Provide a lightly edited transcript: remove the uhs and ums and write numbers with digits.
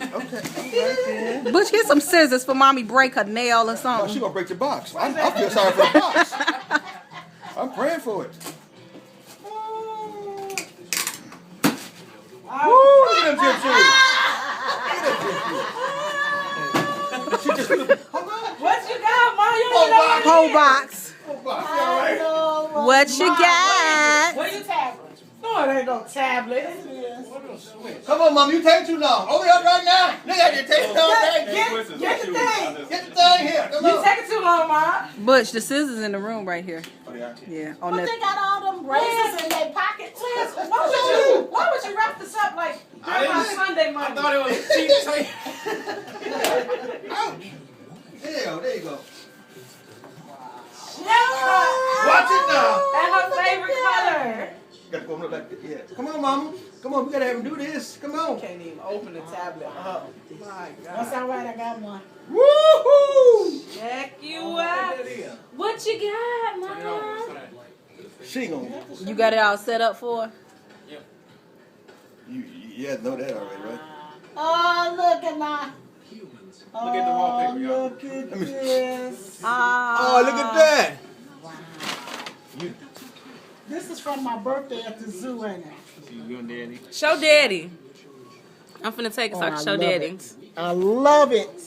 Okay, right there. Butch, get some scissors for mommy break her nail or Oh, something. she gonna break your box. I feel sorry for the box. I'm praying for it. Woo! Look at them gym shoes. Look at them gym shoes. She just What you got, Mom? Whole box. Whole box. You all right? What you got? What you tablet? No, it ain't no tablet. Come on, Mom. You take too long. Open it up right now. Look at you. Take it all day. Get the thing. Get the thing here. Come on. You taking too long, Mom. Butch, the scissors in the room right here. Oh, yeah. Yeah, on But that. they got all them braces in their pockets. Why would you wrap this up like my Sunday morning? I thought it was cheap tape. Ouch. There you go. Yeah. Watch it now. And her favorite color. Gotta go look like this. Yeah. Come on, Mama. Come on. We gotta have him do this. Come on. Can't even open the tablet up. My God. That's all right. I got one. Woohoo! Check you out. What you got, Mom? She gonna. You got it all set up for her? You had to know that already, right? Oh, look at my. Look at the wallpaper, y'all. Look at this. Oh, look at that. Wow. You. This is from my birthday at the zoo, ain't it? You and Daddy. Show daddy. I'm finna take it so I can show daddy. I love it.